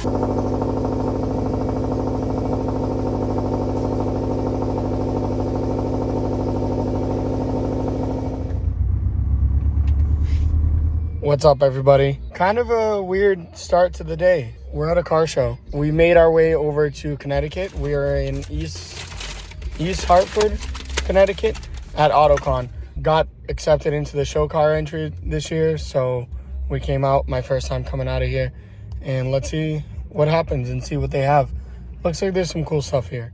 What's up, everybody? Kind of a weird start to the day. We're at a car show. We made our way over to Connecticut. We are in East Hartford, Connecticut at AutoCon. Got accepted into the show car entry this year, so we came out, my first time coming out of here, and let's see what happens and see what they have. Looks like there's some cool stuff here.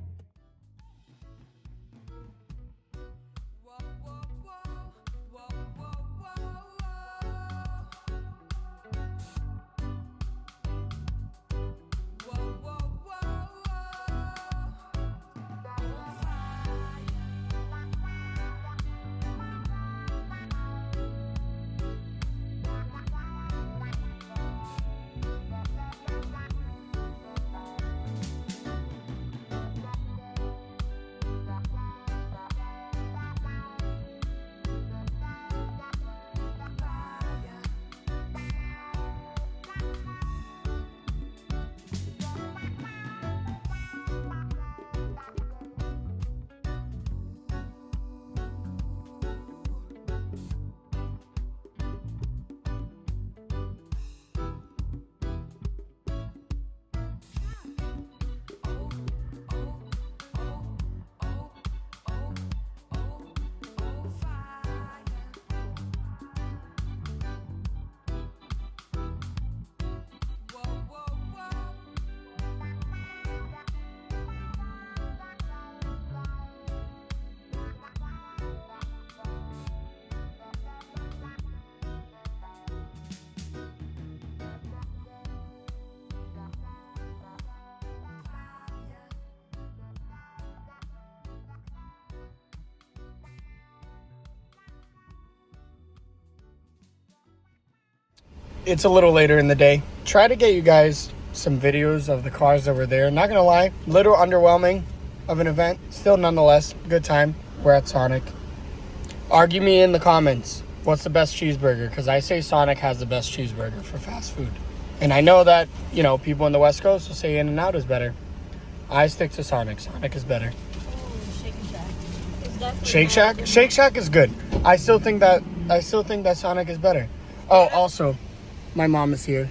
It's a little later in the day. Try to get you guys some videos of the cars that were there. Not gonna lie, little underwhelming of an event. Still, nonetheless, good time. We're at Sonic. Argue me in the comments. What's the best cheeseburger? Because I say Sonic has the best cheeseburger for fast food. And I know that, you know, people on the West Coast will say In-N-Out is better. I stick to Sonic. Sonic is better. Shake Shack? Shake Shack is good. I still think that Sonic is better. Oh, also, my mom is here.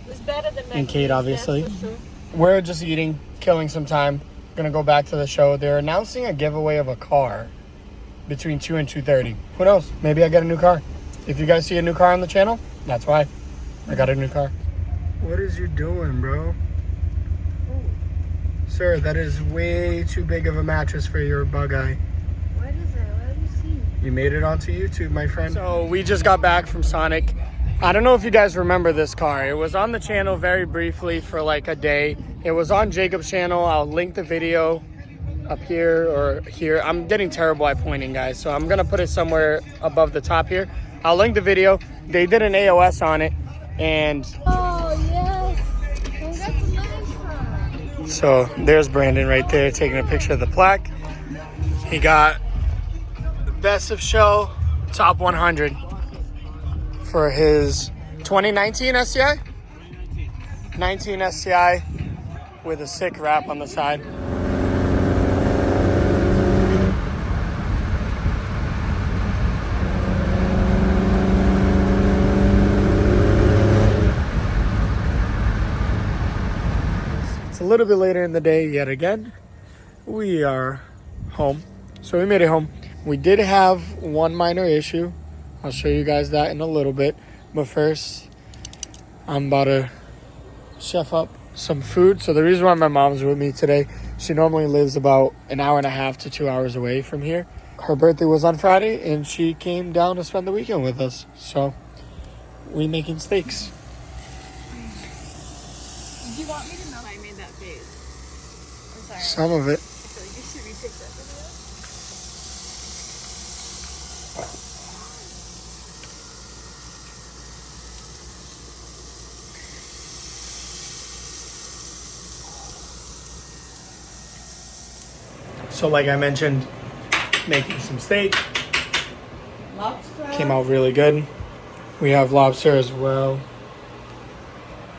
It's better than and Kate, obviously. Sure. We're just eating, killing some time. Gonna go back to the show. They're announcing a giveaway of a car between 2 and 2:30. Who knows? Maybe I get a new car. If you guys see a new car on the channel, that's why. I got a new car. What is you doing, bro? Sir, that is way too big of a mattress for your bug eye. What is it? What do you see? You made it onto YouTube, my friend. So we just got back from Sonic. I don't know if you guys remember this car. It was on the channel very briefly for like a day. It was on Jacob's channel. I'll link the video up here or here. I'm getting terrible at pointing, guys, so I'm gonna put it somewhere above the top here. I'll link the video. They did an AOS on it, and oh yes, congratulations. So there's Brandon right there taking a picture of the plaque. He got the best of show, top 100 for his 2019 STI? 19 STI with a sick wrap on the side. It's a little bit later in the day yet again. We are home. So we made it home. We did have one minor issue. I'll show you guys that in a little bit. But first, I'm about to chef up some food. So the reason why my mom's with me today, she normally lives about an hour and a half to 2 hours away from here. Her birthday was on Friday, and she came down to spend the weekend with us. So we making steaks. Did you want me to know I made that face? I'm sorry. Some of it. I feel like you should retake that video. So like I mentioned, making some steak. Lobster. Came out really good. We have lobster as well.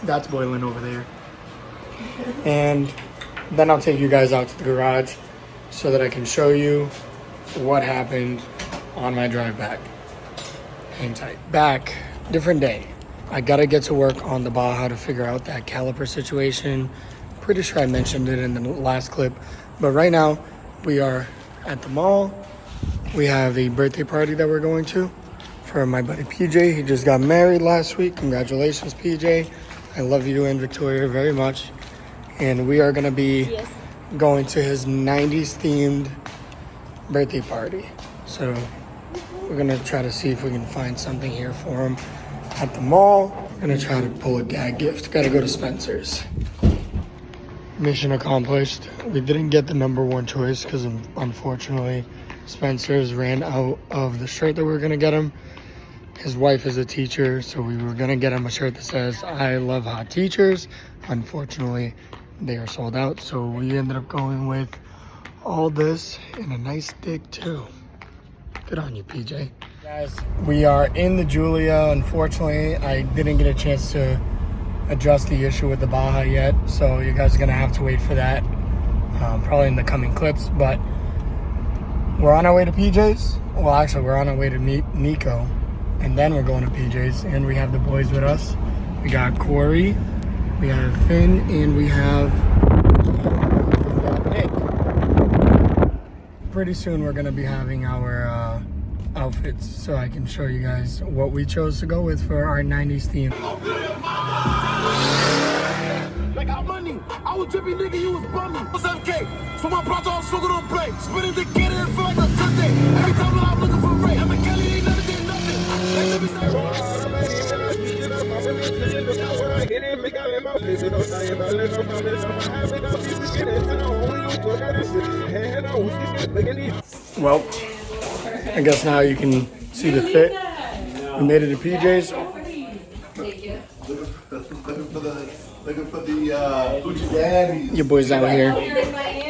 That's boiling over there. and then I'll take you guys out to the garage so that I can show you what happened on my drive back. Hang tight. Back, different day. I gotta get to work on the Baja to figure out that caliper situation. Pretty sure I mentioned it in the last clip, but right now we are at the mall. We have a birthday party that we're going to for my buddy PJ. He just got married last week. Congratulations, PJ. I love you and Victoria very much. And we are gonna be going to his 90s themed birthday party. So we're gonna try to see if we can find something here for him at the mall. We're gonna try to pull a dad gift. Gotta go to Spencer's. Mission accomplished. We didn't get the number one choice because unfortunately Spencer's ran out of the shirt that we were gonna get him. His wife is a teacher, so we were gonna get him a shirt that says "I love hot teachers." Unfortunately, they are sold out, so we ended up going with all this and a nice stick too. Good on you, PJ. Guys, we are in the Julia. Unfortunately, I didn't get a chance to address the issue with the Baja yet, so you guys are gonna have to wait for that, probably in the coming clips. But we're on our way to PJ's. Well, actually, we're on our way to meet Nico, and then we're going to PJ's, and we have the boys with us. We got Corey, we have Finn, and we have Nick. Pretty soon we're gonna be having our outfits, so I can show you guys what we chose to go with for our 90s theme. Like our money, I was dripping nigga, you was bumming. What's FK? So my brother all smoking on play. Spinning the kid and it feel like a Sunday. Every time when I'm looking for Ray, I'm a Kelly, ain't never did nothing. Well, I guess now you can see the fit. We made it to PJ's. Looking for the Gucci Daddies. Your boys out here.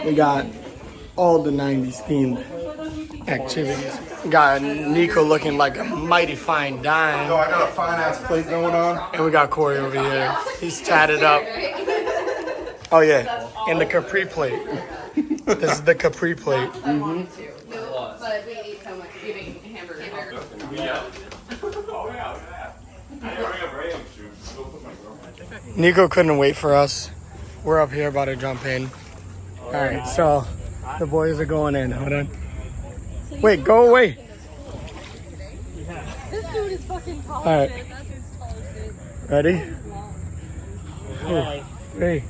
We got all the 90s themed activities. We got Nico looking like a mighty fine dime. Yo, I got a fine ass plate going on. And we got Corey over here. He's tatted up. Oh yeah, and the Capri plate. This is the Capri plate. Mm-hmm. But we ate so much eating hamburger. Nico couldn't wait for us. We're up here about to jump in. All right, so the boys are going in. Hold on. Wait, go away. This dude is fucking tall. All right. That dude's tall as shit. Ready? 3,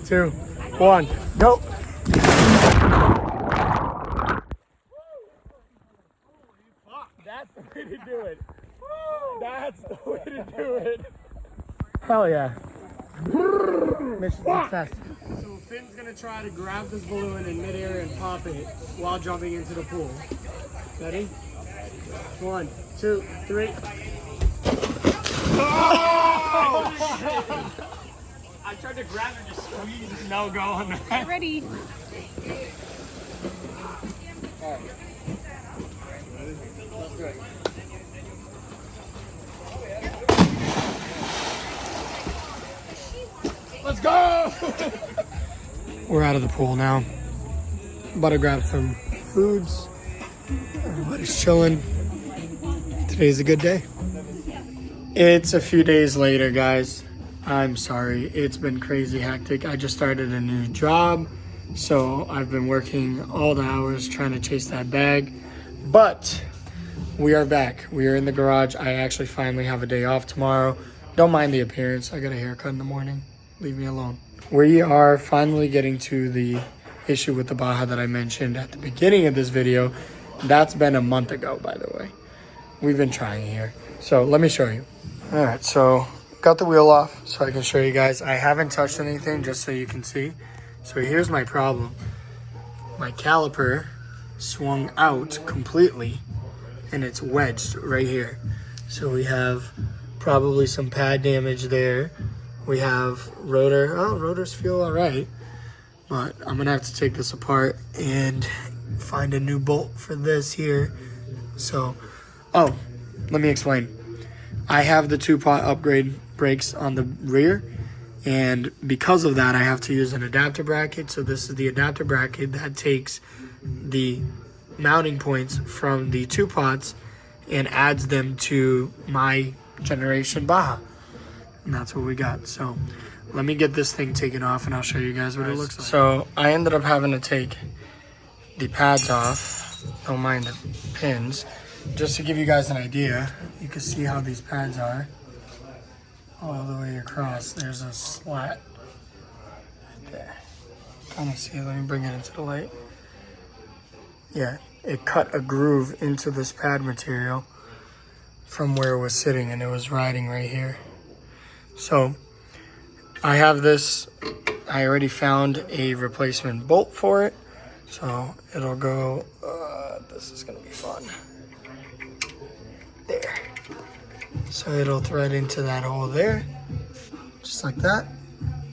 2, 1, go. That's the way to do it. That's the way to do it. Hell yeah. Mission success. So Finn's gonna try to grab this balloon in midair and pop it while jumping into the pool. Ready? 1, 2, 3. Oh! I tried to grab it, just squeeze. No go on that. Get ready. Alright. Let's do it. Let's go! We're out of the pool now. About to grab some foods. Everybody's chilling. Today's a good day. It's a few days later, guys. I'm sorry. It's been crazy hectic. I just started a new job, so I've been working all the hours trying to chase that bag. But we are back. We are in the garage. I actually finally have a day off tomorrow. Don't mind the appearance. I got a haircut in the morning. Leave me alone. We are finally getting to the issue with the Baja that I mentioned at the beginning of this video. That's been a month ago, by the way. We've been trying here. So let me show you. All right, so got the wheel off so I can show you guys. I haven't touched anything, just so you can see. So here's my problem. My caliper swung out completely and it's wedged right here. So we have probably some pad damage there. We have rotor. Oh, rotors feel all right. But I'm gonna have to take this apart and find a new bolt for this here. So, oh, let me explain. I have the 2-pot upgrade brakes on the rear, And because of that, I have to use an adapter bracket. So this is the adapter bracket that takes the mounting points from the two pots and adds them to my generation Baja. And that's what we got. So let me get this thing taken off and I'll show you guys what it looks like. So I ended up having to take the pads off. Don't mind the pins. Just to give you guys an idea, you can see how these pads are. All the way across, there's a slat right there. Kind of see it. Let me bring it into the light. Yeah, it cut a groove into this pad material from where it was sitting, and it was riding right here. So I have this. I already found a replacement bolt for it, so it'll go. This is gonna be fun. There. So it'll thread into that hole there, just like that,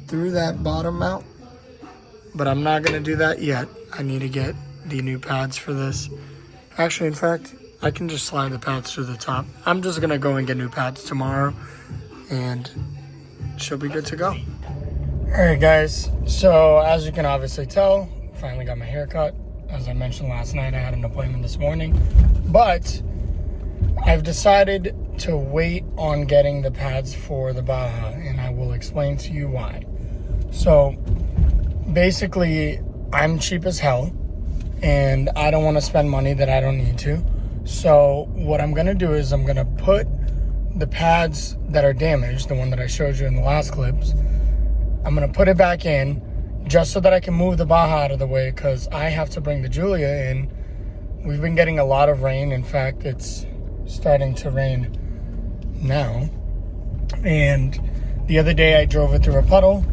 through that bottom mount. But I'm not gonna do that yet. I need to get the new pads for this. Actually, in fact, I can just slide the pads to the top. I'm just gonna go and get new pads tomorrow and she'll be good to go. All right, guys. So as you can obviously tell, finally got my hair cut. As I mentioned last night, I had an appointment this morning, but I've decided to wait on getting the pads for the Baja, and I will explain to you why. So basically, I'm cheap as hell, and I don't want to spend money that I don't need to. So what I'm going to do is I'm going to put the pads that are damaged, the one that I showed you in the last clips, I'm going to put it back in just so that I can move the Baja out of the way, because I have to bring the Julia in. We've been getting a lot of rain. In fact, it's starting to rain now. And the other day I drove it through a puddle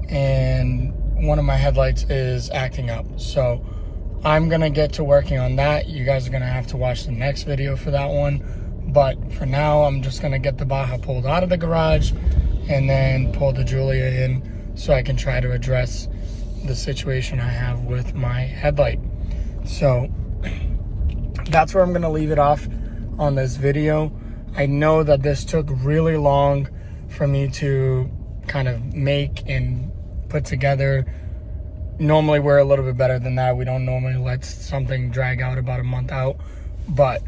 and one of my headlights is acting up. So I'm gonna get to working on that. You guys are gonna have to watch the next video for that one. But for now, I'm just gonna get the Baja pulled out of the garage and then pull the Julia in so I can try to address the situation I have with my headlight. So that's where I'm gonna leave it off on this video. I know that this took really long for me to kind of make and put together. Normally we're a little bit better than that. We don't normally let something drag out about a month out, but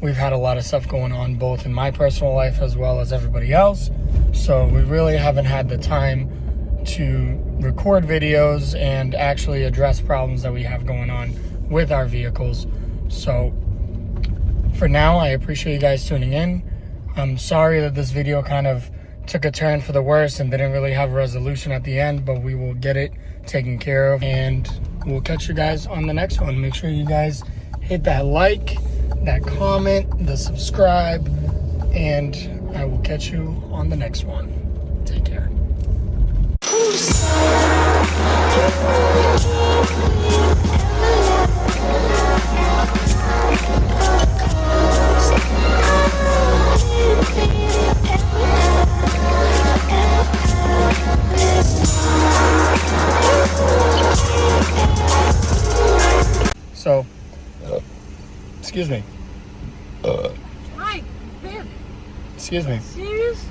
we've had a lot of stuff going on both in my personal life as well as everybody else. So we really haven't had the time to record videos and actually address problems that we have going on with our vehicles. So for now, I appreciate you guys tuning in. I'm sorry that this video kind of took a turn for the worse and didn't really have a resolution at the end, but we will get it taken care of, and we'll catch you guys on the next one. Make sure you guys hit that like, that comment, the subscribe, and I will catch you on the next one. Take care. So, excuse me. Hi, babe. Excuse me. Serious?